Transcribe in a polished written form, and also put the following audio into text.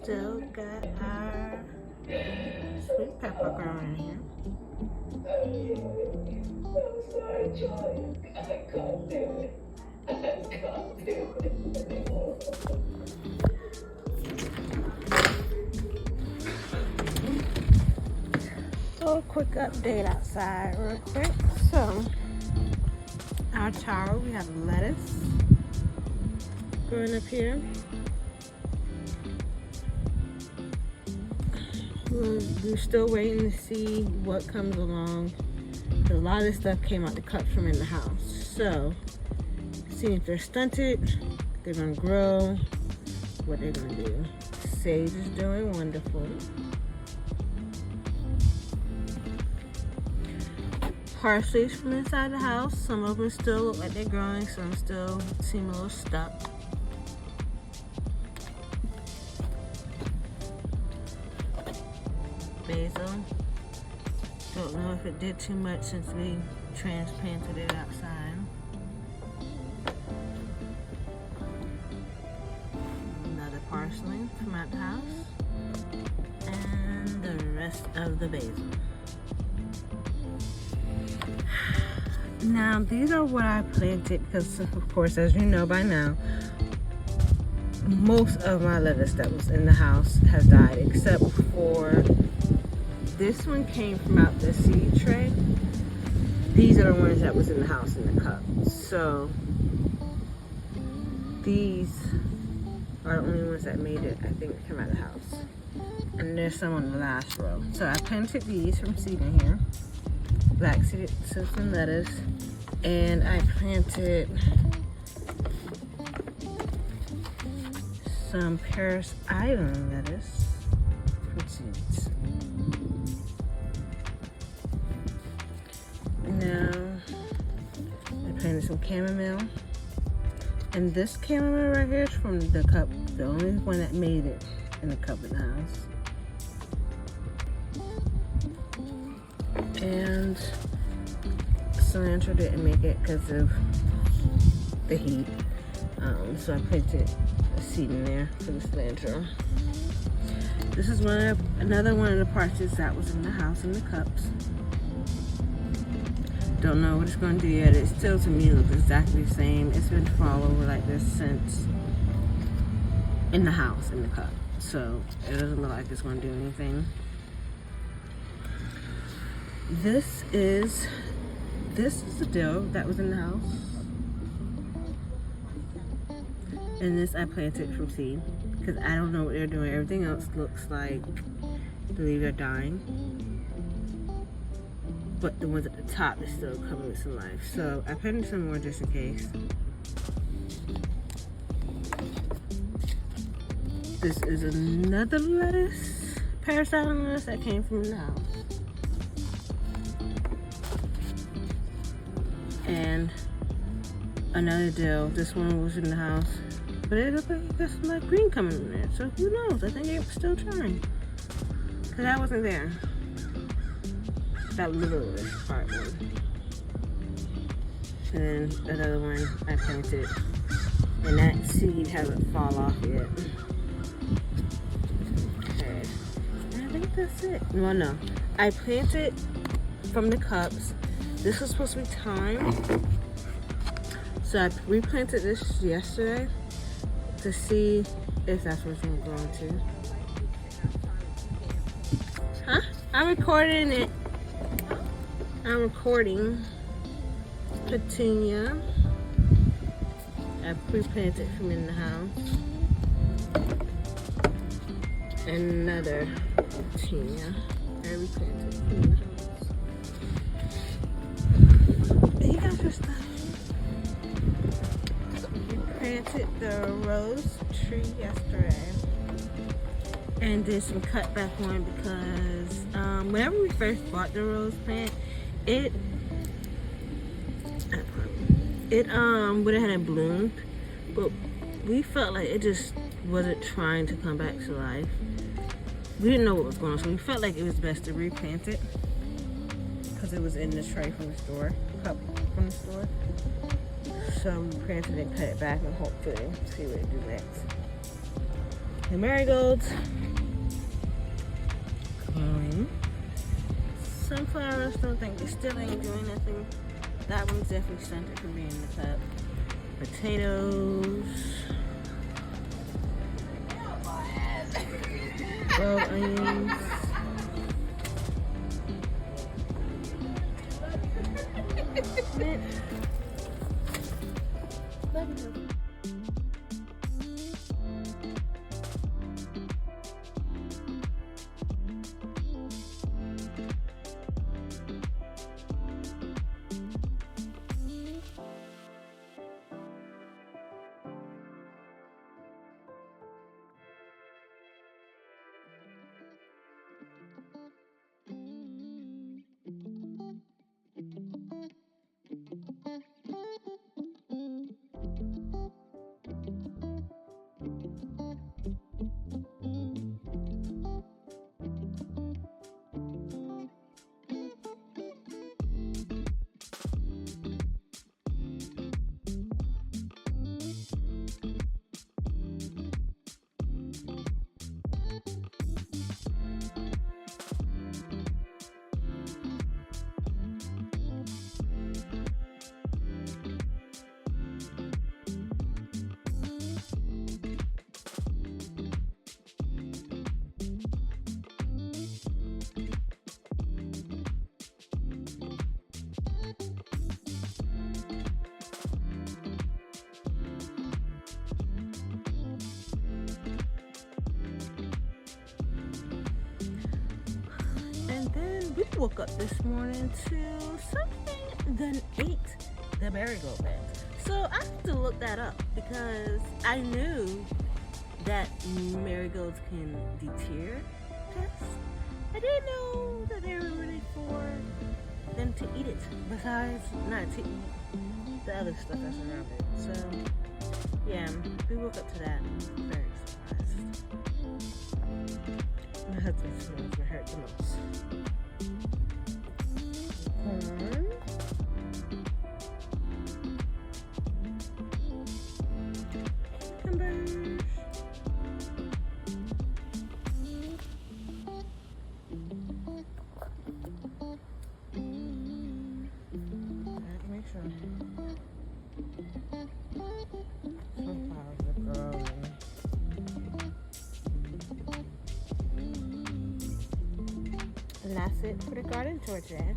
Still got our sweet pepper growing here. I'm sorry, Joy. I can't do it. I can't do it anymore. So a quick update outside real quick. So our tower, we have lettuce growing up here. We're still waiting to see what comes along. A lot of this stuff came out the cups from in the house. So seeing if they're stunted, they're gonna grow, what they're gonna do. Sage is doing wonderful. Parsley from inside the house. Some of them still look like they're growing, some still seem a little stuck. Basil. Don't know if it did too much since we transplanted it outside. Another parsley from out the house. And the rest of the basil. Now these are what I planted because, of course, as you know by now, most of my lettuce that was in the house has died, except for this one came from out the seed tray. These are the ones that was in the house in the cup. So these are the only ones that made it, I think, come out of the house. And there's some on the last row. So I planted these from seed in here. Black seeded Simpson lettuce, and I planted some Paris Island lettuce from seeds. Now I planted some chamomile, and this chamomile right here is from the cup, the only one that made it in the cup in the house. And cilantro didn't make it because of the heat. So I planted a seed in there for the cilantro. This is another one of the parsley that was in the house in the cups. Don't know what it's going to do yet. It still to me looks exactly the same. It's been fall over like this since in the house in the cup. So it doesn't look like it's going to do anything. This is the dill that was in the house, and this I planted from seed because I don't know what they're doing. Everything else looks like the leaves are dying, but the ones at the top is still coming with some life. So I planted some more just in case. This is another lettuce, Paris Island lettuce that came from the house. And another dill. This one was in the house, but it looked like there's some like green coming in there. So who knows? I think it's still trying. Cause I wasn't there. That little part one. And then another one I planted, and that seed hasn't fall off yet. Okay, and I think that's it. Well, no, I planted from the cups. This was supposed to be thyme, so I replanted this yesterday to see if that's what it's gonna grow into. Huh? I'm recording it. I'm recording petunia. I replanted from in the house. Another petunia. I replanted from in the house. You got your stuff. We planted the rose tree yesterday and did some cut back on because whenever we first bought the rose plant, it would have had bloomed, but we felt like it just wasn't trying to come back to life. We didn't know what was going on, so we felt like it was best to replant it. because it was in the tray from the store, cup from the store. So we plan to then cut it back and hopefully see what it do next. The marigolds, growing. Sunflowers, don't think they still ain't doing nothing. That one's definitely stunted from being in the cup. Potatoes. Grilled onions. We woke up this morning to something that ate the marigold bed. So I have to look that up because I knew that marigolds can deter pests. I didn't know that they were really for them to eat it, besides not to eat the other stuff that's around it. So yeah, we woke up to that. I'm very surprised. My husband's smells my hurt the most. Corn. Cucumbers. Make sure sunflowers are growing. And that's it for the garden tour today.